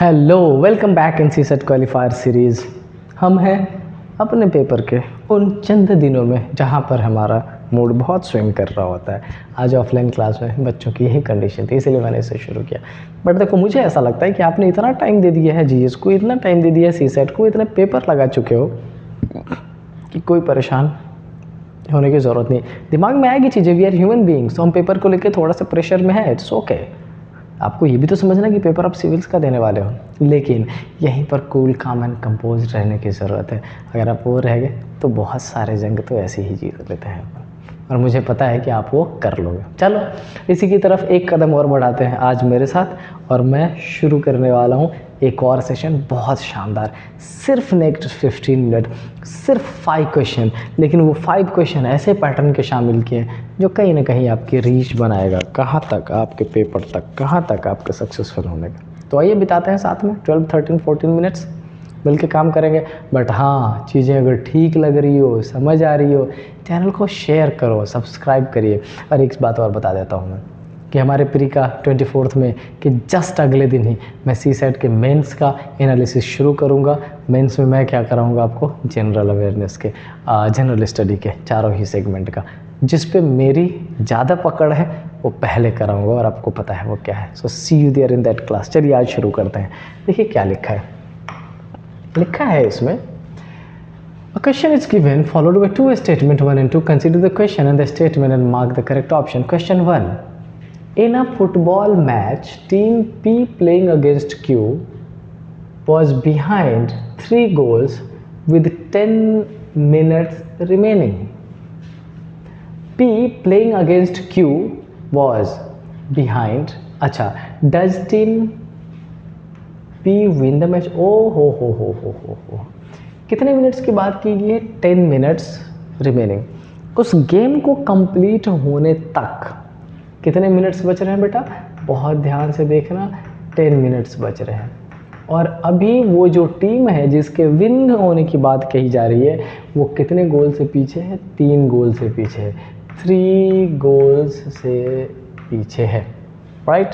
Hello, welcome back in CSAT qualifier series. हम हैं अपने पेपर के उन चंद दिनों में जहाँ पर हमारा मूड बहुत स्विंग कर रहा होता है। आज ऑफलाइन क्लास में बच्चों की यही कंडीशन थी, इसलिए मैंने इसे शुरू किया। बट देखो, मुझे ऐसा लगता है कि आपने इतना टाइम दे दिया है जीएस को, इतना टाइम दे दिया है सीसेट को, इतने पेपर लगा चुके हो कि कोई परेशान होने की ज़रूरत नहीं। दिमाग में आएगी चीज़ें, वी आर ह्यूमन बीइंग्स, तो हम पेपर को लेकर थोड़ा सा प्रेशर में है, इट्स ओके। आपको ये भी तो समझना कि पेपर आप सिविल्स का देने वाले हो, लेकिन यहीं पर कूल काम एंड कंपोज रहने की ज़रूरत है। अगर आप वो रह गए तो बहुत सारे जंग तो ऐसे ही जीत लेते हैं, और मुझे पता है कि आप वो कर लोगे। चलो इसी की तरफ एक कदम और बढ़ाते हैं आज मेरे साथ, और मैं शुरू करने वाला हूँ एक और सेशन बहुत शानदार। सिर्फ नेक्स्ट 15 मिनट, सिर्फ 5 क्वेश्चन, लेकिन वो 5 क्वेश्चन ऐसे पैटर्न के शामिल किए जो कहीं ना कहीं आपकी रीच बनाएगा, कहाँ तक आपके पेपर तक, कहाँ तक आपके सक्सेसफुल होने का। तो आइए बिताते हैं साथ में 12, 13, 14 मिनट्स मिल के काम करेंगे। बट हाँ, चीज़ें अगर ठीक लग रही हो, समझ आ रही हो, चैनल को शेयर करो, सब्सक्राइब करिए। और एक बात और बता देता हूँ मैं कि हमारे प्री का 24 में कि जस्ट अगले दिन ही मैं सीसेट के मेंस का एनालिसिस शुरू करूँगा। मेंस में मैं क्या कराऊँगा आपको, जनरल अवेयरनेस के, जनरल स्टडी के चारों ही सेगमेंट का, जिस पे मेरी ज़्यादा पकड़ है वो पहले कराऊँगा, और आपको पता है वो क्या है। So see you there in that class. चलिए आज शुरू करते हैं। देखिए क्या लिखा है इसमें, a question is given followed by 2 statement 1 and 2. Consider the question and the statement and mark the correct option. Question 1. In a football match, team P playing against Q was behind 3 goals with 10 minutes remaining. P playing against Q was behind. अच्छा, does team P win the match? ओ हो। कितने minutes की बात की गई है? 10 minutes remaining. उस game को कंप्लीट होने तक कितने मिनट्स बच रहे हैं बेटा? बहुत ध्यान से देखना, 10 मिनट्स बच रहे हैं। और अभी वो जो टीम है जिसके विन होने की बात कही जा रही है, वो कितने गोल से पीछे है? 3 गोल से पीछे है, 3 गोल्स से पीछे है, राइट।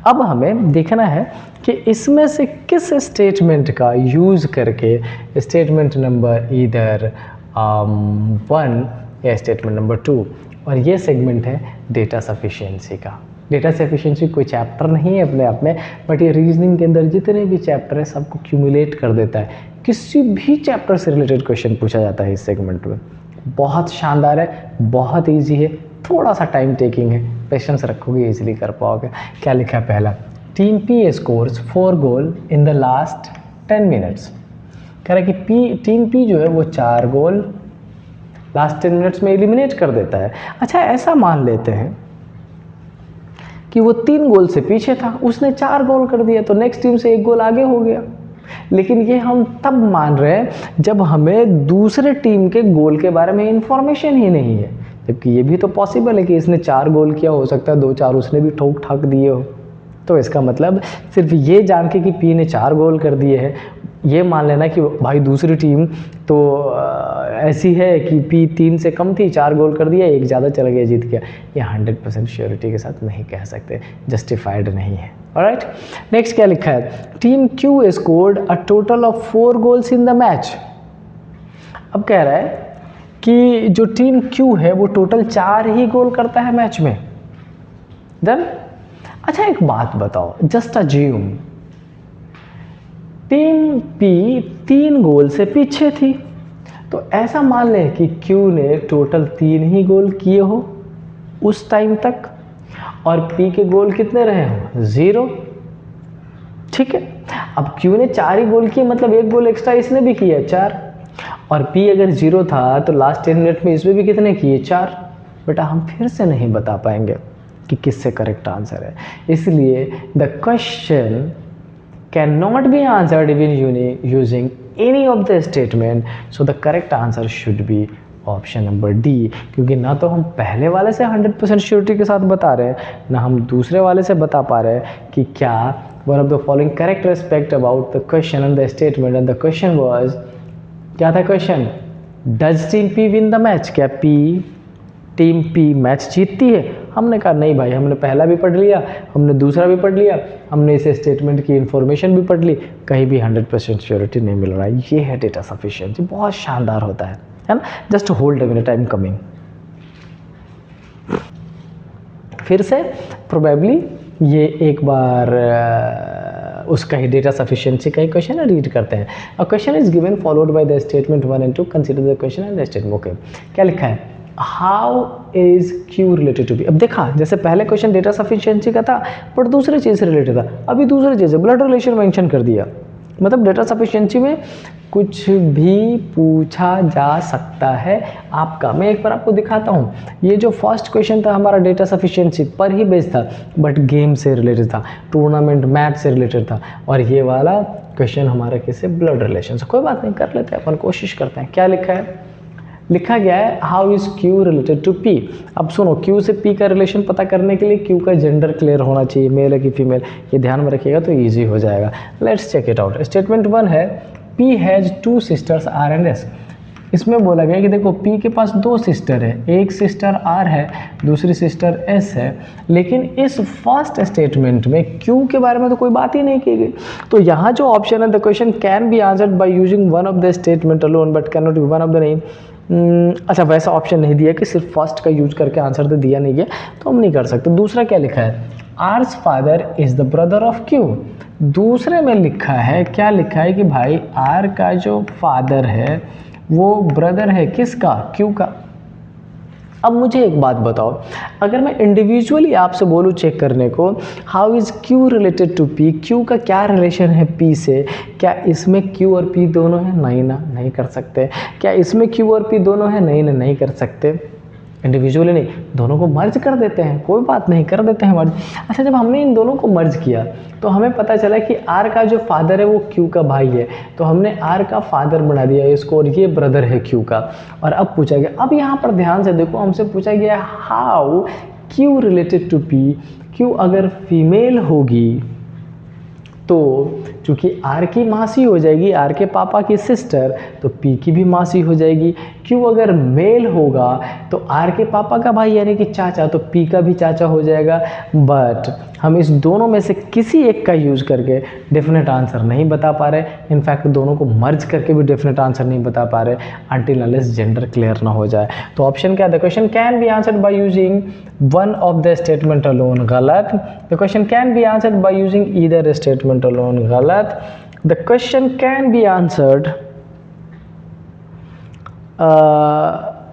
अब हमें देखना है कि इसमें से किस स्टेटमेंट का यूज़ करके, स्टेटमेंट नंबर इधर 1 या स्टेटमेंट नंबर 2, और ये सेगमेंट है डेटा सफिशिएंसी का। डेटा सफिशिएंसी कोई चैप्टर नहीं है अपने आप में, बट ये रीजनिंग के अंदर जितने भी चैप्टर है सबको क्यूमुलेट कर देता है। किसी भी चैप्टर से रिलेटेड क्वेश्चन पूछा जाता है इस सेगमेंट में। बहुत शानदार है, बहुत ईजी है, थोड़ा सा टाइम टेकिंग है, पेशेंस रखोगे इजीली कर पाओगे। क्या लिखा है पहला? Team P scores 4 goal in the last 10 minutes. कह रहा है कि टीम पी जो है वो 4 गोल लास्ट 10 मिनट्स में एलिमिनेट कर देता है। अच्छा, ऐसा मान लेते हैं कि वो 3 गोल से पीछे था, उसने 4 गोल कर दिया, तो नेक्स्ट टीम से 1 गोल आगे हो गया। लेकिन ये हम तब मान रहे हैं जब हमें दूसरे टीम के गोल के बारे में इंफॉर्मेशन ही नहीं है, जबकि ये भी तो पॉसिबल है कि इसने 4 गोल किया, हो सकता है 2-4 उसने भी ठोक ठाक दिए हो। तो इसका मतलब सिर्फ ये जान के कि पी ने 4 गोल कर दिए हैं, ये मान लेना कि भाई दूसरी टीम तो ऐसी है कि पी 3 से कम थी, 4 गोल कर दिया, 1 ज़्यादा चला गया, जीत गया, ये 100% श्योरिटी के साथ नहीं कह सकते, जस्टिफाइड नहीं है। ऑलराइट, नेक्स्ट क्या लिखा है? Team Q scored a total of 4 goals in the match. अब कह रहा है कि जो टीम क्यू है वो टोटल 4 ही गोल करता है मैच में। डन। अच्छा, एक बात बताओ, जस्ट अज्यूम टीम पी 3 गोल से पीछे थी, तो ऐसा मान लें कि क्यू ने टोटल 3 ही गोल किए हो उस टाइम तक, और पी के गोल कितने रहे हो? 0। ठीक है, अब क्यू ने 4 ही गोल किए, मतलब 1 गोल एक्स्ट्रा इसने भी किया, 4। और पी अगर 0 था तो लास्ट 10 मिनट में इसमें भी कितने किए? 4। बेटा हम फिर से नहीं बता पाएंगे कि किससे करेक्ट आंसर है, इसलिए the question can not be answered even using any of the statement, so the correct answer should be option number D. क्योंकि ना तो हम पहले वाले से 100% श्योरिटी के साथ बता रहे हैं, ना हम दूसरे वाले से बता पा रहे हैं कि क्या one of the following correct respect about the question and the statement. And the question was, क्या था question? Does team P win the match? क्या टीम पी मैच जीतती है? हमने कहा नहीं भाई, हमने पहला भी पढ़ लिया, हमने दूसरा भी पढ़ लिया, हमने इस स्टेटमेंट की इन्फॉर्मेशन भी पढ़ ली, कहीं भी 100% श्योरिटी नहीं मिल रहा है। ये है डेटा सफिशिएंसी, बहुत शानदार होता है ना। Just hold a minute, I am coming. फिर से प्रोबेबली ये एक बार उसका ही डेटा सफिशिएंसी का ही क्वेश्चन है, रीड करते हैं। A question is given followed by the statement 1 and 2, consider the question and the statement. Okay, क्या लिखा है? How is Q related to B. अब देखा, जैसे पहले क्वेश्चन डेटा सफिशिएंसी का था बट दूसरे चीज़ से रिलेटेड था, अभी दूसरी चीज़ है, ब्लड रिलेशन मेंशन कर दिया। मतलब डेटा सफिशिएंसी में कुछ भी पूछा जा सकता है आपका। मैं एक बार आपको दिखाता हूँ। ये जो फर्स्ट क्वेश्चन था हमारा डेटा सफिशिएंसी पर ही बेस्ड था, बट गेम से रिलेटेड था, टूर्नामेंट मैच से रिलेटेड था, और ये वाला क्वेश्चन हमारा किससे? ब्लड रिलेशन से। कोई बात नहीं, कर लेते हैं अपन, कोशिश करते हैं। क्या लिखा है? लिखा गया है how is Q related to P. अब सुनो, क्यू से पी का रिलेशन पता करने के लिए क्यू का जेंडर क्लियर होना चाहिए, मेल है कि फीमेल, ये ध्यान में रखिएगा तो ईजी हो जाएगा। Let's check it out. Statement 1 है P has 2 sisters R and S. इसमें बोला गया कि देखो पी के पास 2 सिस्टर है, एक सिस्टर आर है, दूसरी सिस्टर एस है, लेकिन इस फर्स्ट स्टेटमेंट में क्यू के बारे में तो कोई बात ही नहीं की गई। तो यहाँ जो ऑप्शन है, the question can be answered by using one of the statement alone but can not be one of the नहीं। अच्छा, वैसा ऑप्शन नहीं दिया कि सिर्फ फर्स्ट का यूज करके आंसर तो दिया नहीं गया, तो हम नहीं कर सकते। दूसरा क्या लिखा है? R's father is the brother of Q. दूसरे में लिखा है, क्या लिखा है कि भाई आर का जो फादर है वो ब्रदर है किसका? क्यू का। अब मुझे एक बात बताओ, अगर मैं इंडिविजुअली आपसे बोलूँ चेक करने को, how is Q related to P, Q का क्या रिलेशन है पी से, क्या इसमें क्यू और पी दोनों है? नहीं ना, नहीं कर सकते। क्या इसमें क्यू और पी दोनों है? नहीं ना, नहीं कर सकते। इंडिविजुअली नहीं, दोनों को मर्ज कर देते हैं, कोई बात नहीं, कर देते हैं मर्ज। अच्छा, जब हमने इन दोनों को मर्ज किया तो हमें पता चला कि आर का जो फादर है वो क्यू का भाई है, तो हमने आर का फादर बना दिया इसको, और ये ब्रदर है क्यू का। और अब पूछा गया, अब यहाँ पर ध्यान से देखो, हमसे पूछा गया how Q related to P. Q अगर फीमेल होगी तो चूँकि आर की मासी हो जाएगी, आर के पापा की सिस्टर, तो पी की भी मासी हो जाएगी। क्यू अगर मेल होगा तो आर के पापा का भाई यानी कि चाचा, तो पी का भी चाचा हो जाएगा। बट हम इस दोनों में से किसी एक का यूज़ करके डेफिनेट आंसर नहीं बता पा रहे। इनफैक्ट दोनों को मर्ज करके भी डेफिनेट आंसर नहीं बता पा रहे अनटिल अनलेस जेंडर क्लियर ना हो जाए। तो ऑप्शन क्या है? The question can be answered by using one of the statement alone, गलत। The question can be answered by using either statement alone, गलत। The question can be answered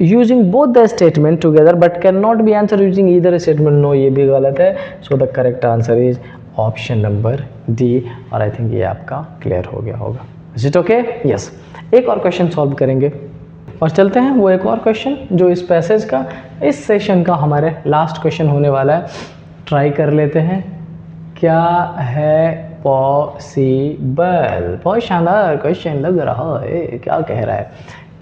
using both the statement together but cannot be answered using either statement, no, ये भी गलत है। so the correct answer is option number D, और I think ये आपका clear हो गया होगा। is it okay? yes। एक और क्वेश्चन सॉल्व करेंगे और चलते हैं वो एक और क्वेश्चन जो इस पैसेज का, इस सेशन का हमारे लास्ट क्वेश्चन होने वाला है। ट्राई कर लेते हैं। क्या है पॉसिबल? बहुत शानदार क्वेश्चन लग रहा है। क्या कह रहा है?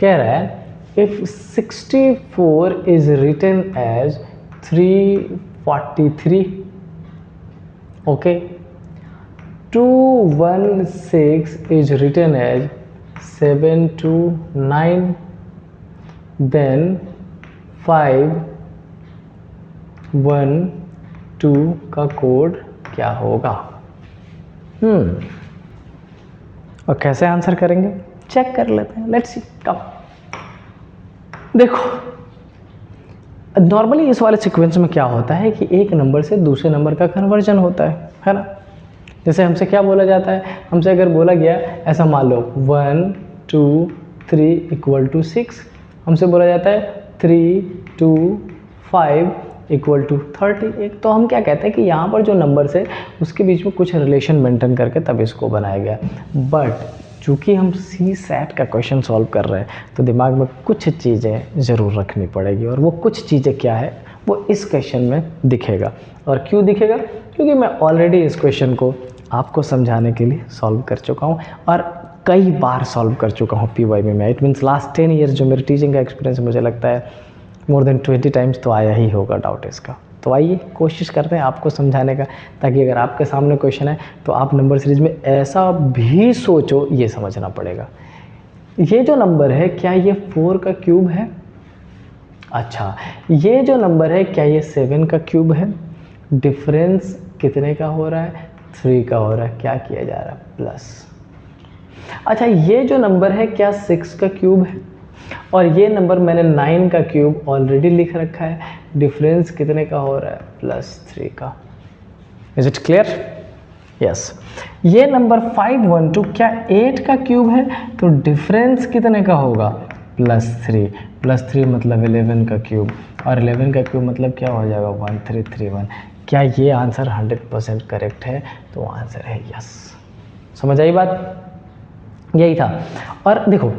कह रहा है if 64 is written as 343, okay, 216 is written as 729, then 512 का कोड क्या होगा? और कैसे आंसर करेंगे चेक कर लेते हैं। Let's see. कम देखो, नॉर्मली इस वाले सीक्वेंस में क्या होता है कि एक नंबर से दूसरे नंबर का कन्वर्जन होता है ना। जैसे हमसे क्या बोला जाता है, हमसे अगर बोला गया ऐसा मान लो 1 2 3 इक्वल टू 6, हमसे बोला जाता है 3 2 5 इक्वल टू 38, तो हम क्या कहते हैं कि यहाँ पर जो नंबर्स है उसके बीच में कुछ रिलेशन मेंटेन करके तब इसको बनाया गया। बट चूँकि हम सी सेट का क्वेश्चन सॉल्व कर रहे हैं तो दिमाग में कुछ चीज़ें ज़रूर रखनी पड़ेगी, और वो कुछ चीज़ें क्या है वो इस क्वेश्चन में दिखेगा। और क्यों दिखेगा? क्योंकि मैं ऑलरेडी इस क्वेश्चन को आपको समझाने के लिए सॉल्व कर चुका हूँ और कई बार सॉल्व कर चुका हूँ PYB में। इट मीन्स लास्ट 10 ईयर्स जो मेरे टीचिंग का एक्सपीरियंस है, मुझे लगता है मोर देन 20 टाइम्स तो आया ही होगा डाउट इसका। तो आइए कोशिश करते हैं आपको समझाने का, ताकि अगर आपके सामने क्वेश्चन है तो आप नंबर सीरीज में ऐसा भी सोचो, ये समझना पड़ेगा। ये जो नंबर है क्या ये 4 का क्यूब है? अच्छा, ये जो नंबर है क्या ये 7 का क्यूब है? डिफरेंस कितने का हो रहा है? 3 का हो रहा है। क्या किया जा रहा है? प्लस। अच्छा, ये जो नंबर है क्या 6 का क्यूब है? और ये नंबर मैंने 9 का क्यूब ऑलरेडी लिख रखा है। डिफरेंस कितने का हो रहा है? +3 का। Is it clear? यस। ये नंबर 512 क्या 8 का क्यूब है? तो डिफरेंस कितने का होगा? +3। +3 मतलब 11 का क्यूब, और 11 का क्यूब मतलब क्या हो जाएगा? 1331। क्या ये आंसर 100% करेक्ट है? तो आंसर है यस। समझ आई बात? यही था। और देखो,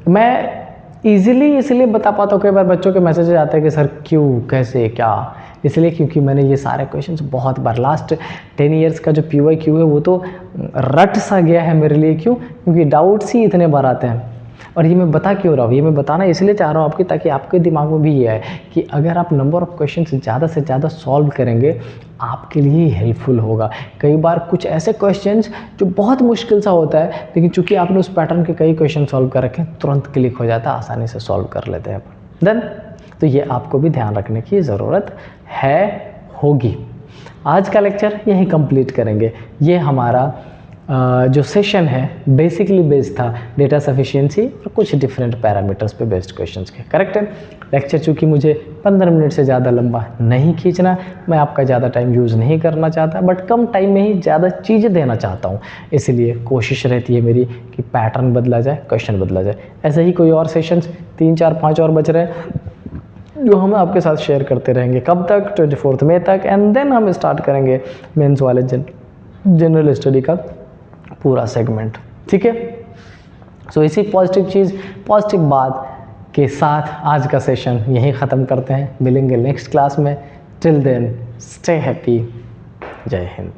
मैं इजीली इसलिए बता पाता हूँ, कई बार बच्चों के मैसेज आते हैं कि सर क्यों, कैसे, क्या, इसलिए क्योंकि मैंने ये सारे क्वेश्चंस बहुत बार, लास्ट 10 इयर्स का जो PYQ है वो तो रट सा गया है मेरे लिए। क्यों? क्योंकि डाउट्स ही इतने बार आते हैं। और ये मैं बता क्यों रहा हूँ, ये मैं बताना इसलिए चाह रहा हूँ आपकी, ताकि आपके दिमाग में भी ये है कि अगर आप नंबर ऑफ़ क्वेश्चंस ज़्यादा से ज़्यादा सॉल्व करेंगे आपके लिए हेल्पफुल होगा। कई बार कुछ ऐसे क्वेश्चंस जो बहुत मुश्किल सा होता है, लेकिन चूंकि आपने उस पैटर्न के कई क्वेश्चन सॉल्व कर रखे हैं, तुरंत क्लिक हो जाता है, आसानी से सॉल्व कर लेते हैं अपन। देन तो ये आपको भी ध्यान रखने की ज़रूरत है, होगी। आज का लेक्चर यही कंप्लीट करेंगे। ये हमारा जो सेशन है बेसिकली बेस्ड था डेटा सफिशिएंसी और कुछ डिफरेंट पैरामीटर्स पे बेस्ड क्वेश्चंस के। करेक्ट है? लेक्चर चूँकि मुझे 15 मिनट से ज़्यादा लंबा नहीं खींचना, मैं आपका ज़्यादा टाइम यूज़ नहीं करना चाहता, बट कम टाइम में ही ज़्यादा चीज़ें देना चाहता हूँ। इसलिए कोशिश रहती है मेरी कि पैटर्न बदला जाए, क्वेश्चन बदला जाए। ऐसे ही कोई और सेशंस 3, 4, 5 और बच रहे हैं जो हम आपके साथ शेयर करते रहेंगे। कब तक? 24 मई तक। एंड देन हम स्टार्ट करेंगे मेंस वाले जनरल स्टडी का पूरा सेगमेंट। ठीक है? सो इसी पॉजिटिव चीज़, पॉजिटिव बात के साथ आज का सेशन यहीं ख़त्म करते हैं। मिलेंगे नेक्स्ट क्लास में। Till then stay happy. Jai Hind.